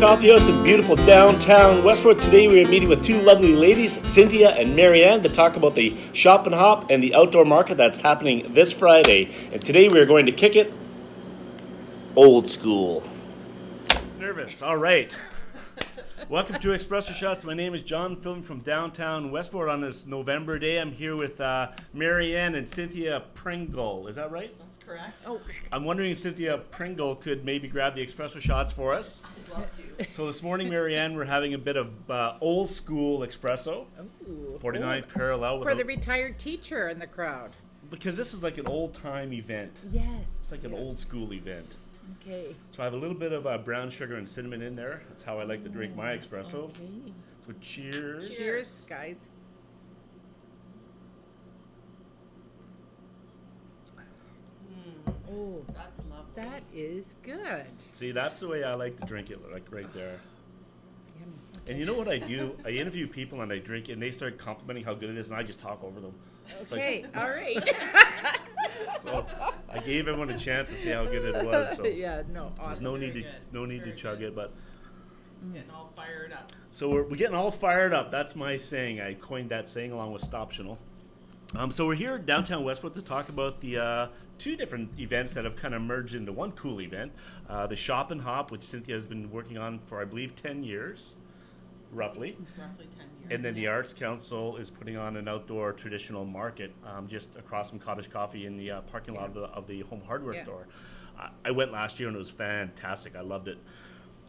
Coffee House in beautiful downtown Westport. Today we are meeting with two lovely ladies, Cynthia and Marianne, to talk about the Shop and Hop and the outdoor market that's happening this Friday. And today we are going to kick it old school. Nervous. All right. Welcome to Espresso Shots. My name is John, filming from downtown Westport on this November day. I'm here with Marianne and Cynthia Pringle. Is that right? That's correct. Oh, I'm wondering if Cynthia Pringle could maybe grab the espresso shots for us. I'd love to. So this morning, Marianne, we're having a bit of old school espresso. ooh. 49 parallel. For the retired teacher in the crowd. Because this is like an old time event. Yes. It's like an old school event. Okay. So I have a little bit of brown sugar and cinnamon in there. That's how I like to drink my espresso. Okay. So cheers. Cheers, guys. Oh, That's lovely. that is good. See, that's the way I like to drink it, like right there. Yummy. And you know what I do? I interview people and I drink it and they start complimenting how good it is and I just talk over them. It's like- Okay, all right. so I gave everyone a chance to see how good it was. So Yeah, no, there's awesome. no Very need to good. no It's need to very chug good. it, but Getting all fired up. so we're getting all fired up. That's my saying. I coined that saying along with Stoptional. So we're here at downtown Westport to talk about the two different events that have kind of merged into one cool event. The Shop and Hop, which Cynthia has been working on for, I believe, 10 years, roughly. Roughly 10 years. And then the Arts Council is putting on an outdoor traditional market just across from Cottage Coffee in the parking lot of the home hardware Yeah. store. I went last year and it was fantastic. I loved it.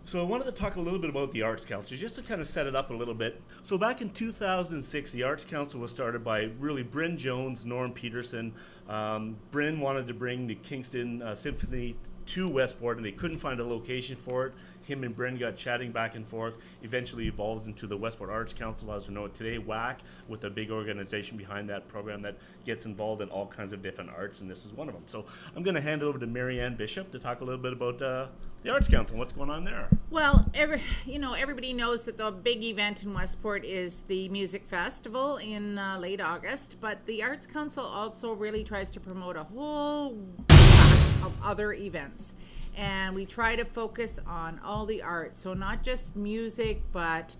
So I wanted to talk a little bit about the Arts Council, just to kind of set it up a little bit. So back in 2006, the Arts Council was started by really Bryn Jones, Norm Peterson. Bryn wanted to bring the Kingston Symphony to Westport, and they couldn't find a location for it. Him and Bryn got chatting back and forth, eventually evolves into the Westport Arts Council as we know it today, WAC, with a big organization behind that program that gets involved in all kinds of different arts, and this is one of them. So I'm going to hand it over to Marianne Bishop to talk a little bit about the Arts Council, what's going on there. Well, everybody knows that the big event in Westport is the Music Festival in late August, but the Arts Council also really tries to promote a whole raft of other events. And we try to focus on all the arts, so not just music, but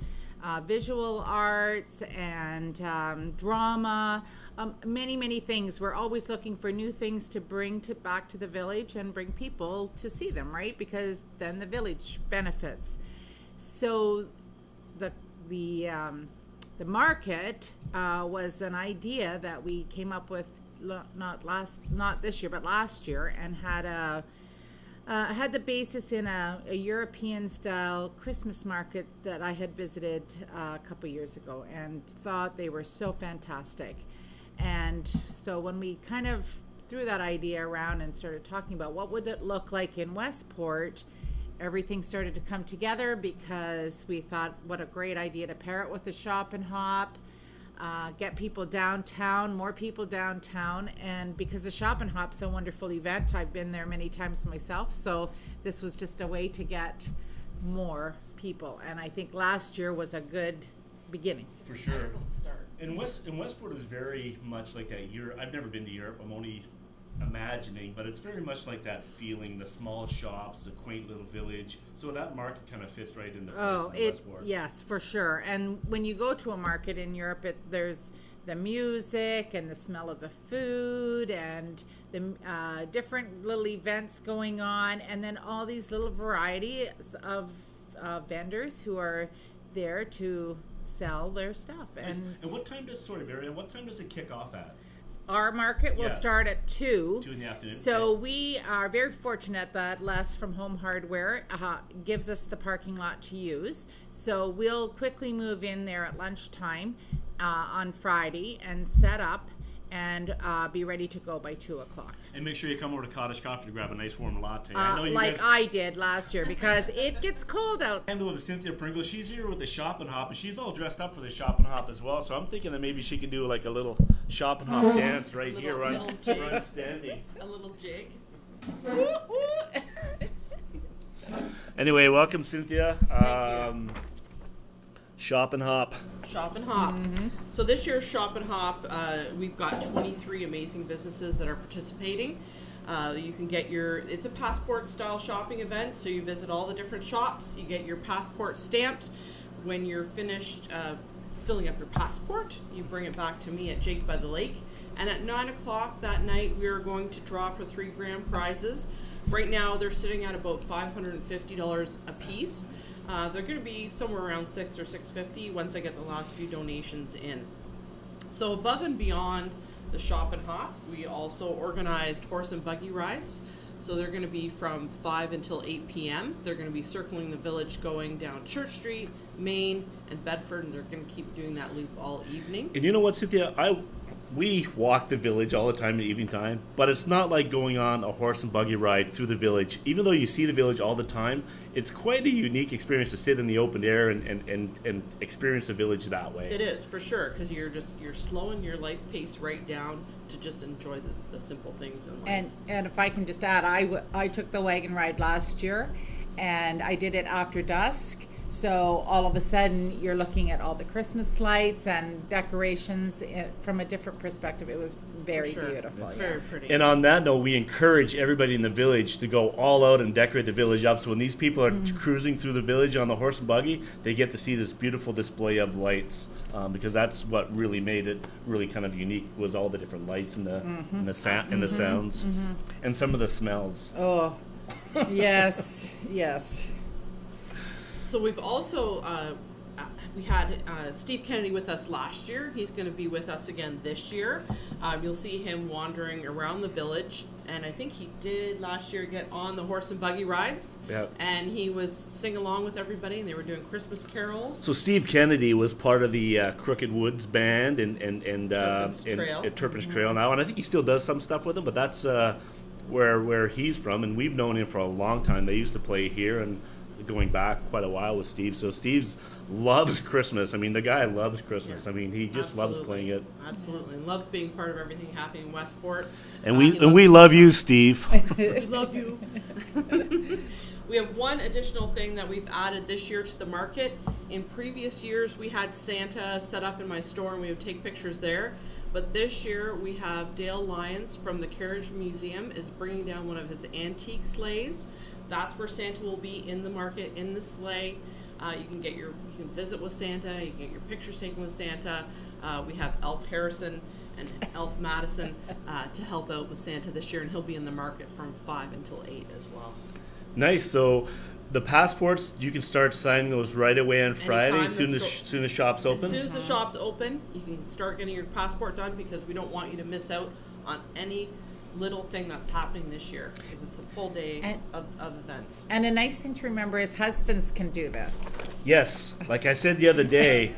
visual arts and drama, many things. We're always looking for new things to bring back to the village and bring people to see them, right? Because then the village benefits. So the market was an idea that we came up with not this year, but last year, and had the basis in a European-style Christmas market that I had visited a couple years ago and thought they were so fantastic. And so when we kind of threw that idea around and started talking about what would it look like in Westport, everything started to come together because we thought what a great idea to pair it with the Shop and Hop. Get people downtown, more people downtown, and because the Shop and Hop's a wonderful event, I've been there many times myself, so this was just a way to get more people, and I think last year was a good beginning. For sure. Excellent start. And Westport is very much like that. I've never been to Europe. I'm only imagining, but it's very much like that feeling. The small shops, the quaint little village. So that market kind of fits right in the place in Westport. Yes, for sure. And when you go to a market in Europe, there's the music and the smell of the food and the different little events going on, and then all these little varieties of vendors who are there to sell their stuff. And what time does it kick off at? our market will Yeah. start at 2. 2 in the afternoon. So we are very fortunate that Les from Home Hardware gives us the parking lot to use. So we'll quickly move in there at lunchtime on Friday and set up and be ready to go by 2 o'clock. And make sure you come over to Cottage Coffee to grab a nice warm latte. I know you Like guys I did last year because it gets cold out. handle with Cynthia Pringle. She's here with the Shop and Hop, and she's all dressed up for the Shop and Hop as well. So I'm thinking that maybe she could do like a little Shop and Hop dance right here, where little jig. I'm standing. A little jig. Anyway, welcome, Cynthia. Thank Shop and Hop. Shop and Hop. So this year's Shop and Hop, we've got 23 amazing businesses that are participating. You can get it's a passport style shopping event, so you visit all the different shops, you get your passport stamped. When you're finished filling up your passport, you bring it back to me at Jake by the Lake. And at 9 o'clock that night, we are going to draw for 3 grand prizes. Right now, they're sitting at about $550 a piece. They're going to be somewhere around $600 or $650 once I get the last few donations in. So above and beyond the shop and hop, we also organized horse and buggy rides. So they're going to be from 5 until 8 p.m. They're going to be circling the village, going down Church Street, Main, and Bedford, and they're going to keep doing that loop all evening. And you know what, Cynthia? We walk the village all the time in the evening time, but it's not like going on a horse and buggy ride through the village. Even though you see the village all the time, it's quite a unique experience to sit in the open air and experience the village that way. It is, for sure, because you're slowing your life pace right down to just enjoy the simple things in life. And if I can just add, I took the wagon ride last year, and I did it after dusk. So all of a sudden, you're looking at all the Christmas lights and decorations from a different perspective. It was very beautiful. Very pretty. And on that note, we encourage everybody in the village to go all out and decorate the village up. So when these people are cruising through the village on the horse and buggy, they get to see this beautiful display of lights, because that's what really made it really kind of unique, was all the different lights and the sounds and some of the smells. Oh, yes, yes. So we've also, we had Steve Kennedy with us last year. He's going to be with us again this year. You'll see him wandering around the village. And I think he did last year get on the horse and buggy rides. Yep. And he was singing along with everybody, and they were doing Christmas carols. So Steve Kennedy was part of the Crooked Woods band and Turpin's Trail now. And I think he still does some stuff with them, but that's where he's from. And we've known him for a long time. They used to play here and going back quite a while with Steve. So Steve loves Christmas. I mean, the guy loves Christmas. I mean, he just loves playing it. Absolutely. And loves being part of everything happening in Westport. And we love you, Steve. We love you. We have one additional thing that we've added this year to the market. In previous years, we had Santa set up in my store and we would take pictures there. But this year, we have Dale Lyons from the Carriage Museum is bringing down one of his antique sleighs. That's where Santa will be in the market, in the sleigh. You can visit with Santa. You can get your pictures taken with Santa. We have Elf Harrison and Elf Madison to help out with Santa this year, and he'll be in the market from 5 until 8 as well. Nice. So the passports, you can start signing those right away on Friday, as soon as shops open? As soon as the shops open, you can start getting your passport done, because we don't want you to miss out on any little thing that's happening this year, because it's a full day of events. And a nice thing to remember is husbands can do this. Yes. Like I said the other day,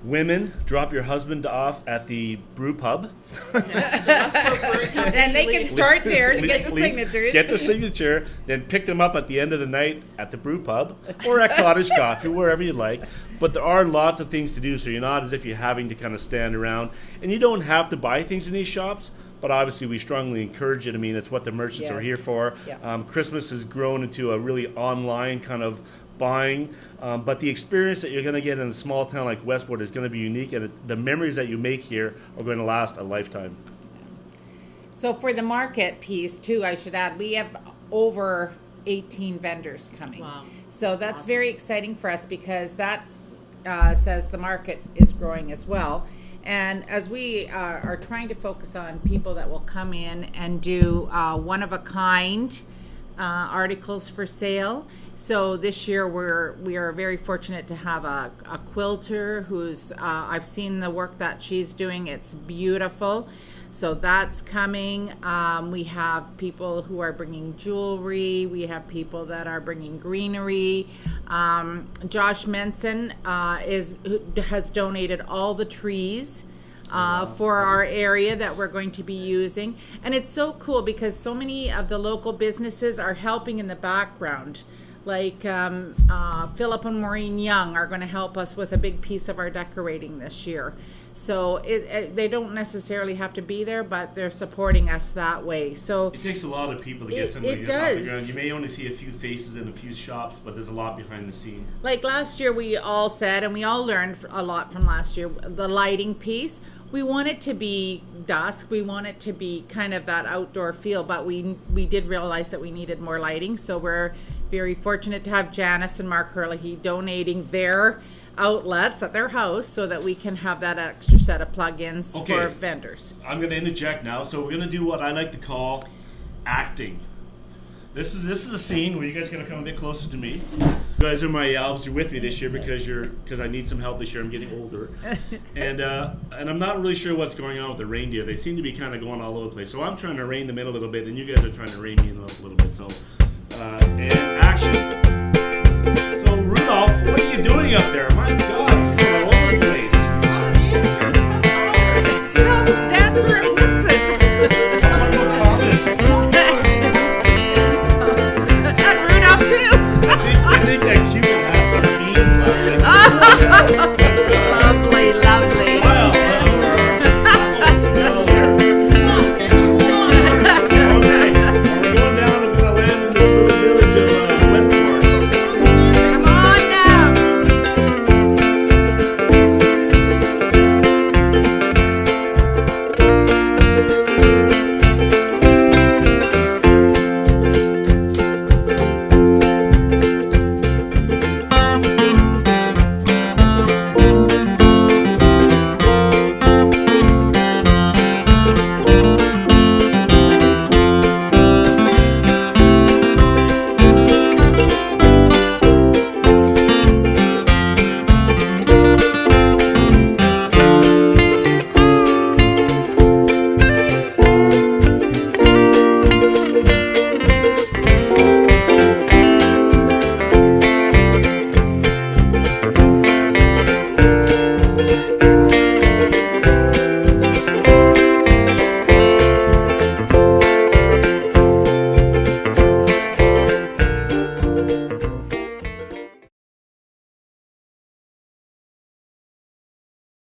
women, drop your husband off at the brew pub. And they can start there to get the signatures. Get the signature, then pick them up at the end of the night at the brew pub or at Cottage Coffee, wherever you like. But there are lots of things to do, so you're not as if you're having to kind of stand around. And you don't have to buy things in these shops, but obviously we strongly encourage it. I mean, it's what the merchants are here for. Yep. Christmas has grown into a really online kind of buying, but the experience that you're going to get in a small town like Westport is going to be unique, and the memories that you make here are going to last a lifetime. So for the market piece too, I should add, we have over 18 vendors coming. Wow. So that's awesome. very exciting for us, because that says the market is growing as well. And as we are trying to focus on people that will come in and do one-of-a-kind articles for sale. So this year we are very fortunate to have a quilter who's, I've seen the work that she's doing. It's beautiful. So that's coming. We have people who are bringing jewelry. We have people that are bringing greenery. Josh Menson has donated all the trees for our area that we're going to be using. And it's so cool because so many of the local businesses are helping in the background. Like Philip and Maureen Young are going to help us with a big piece of our decorating this year. So they don't necessarily have to be there, but they're supporting us that way. So it takes a lot of people to get somebody just off the ground. You may only see a few faces in a few shops, but there's a lot behind the scene. Like last year, we all said, and we all learned a lot from last year, the lighting piece. we want it to be dusk. We want it to be kind of that outdoor feel, but we did realize that we needed more lighting. So we're very fortunate to have Janice and Mark Herlihy donating their outlets at their house so that we can have that extra set of plug-ins for vendors. I'm going to interject now. So we're going to do what I like to call acting. This is a scene where you guys are going to come a bit closer to me. You guys are my elves. You're with me this year because I need some help this year. I'm getting older, and I'm not really sure what's going on with the reindeer. They seem to be kind of going all over the place. So I'm trying to rein them in a little bit, and you guys are trying to rein me in a little bit. So and action. So Rudolph, what are you doing up there? My God.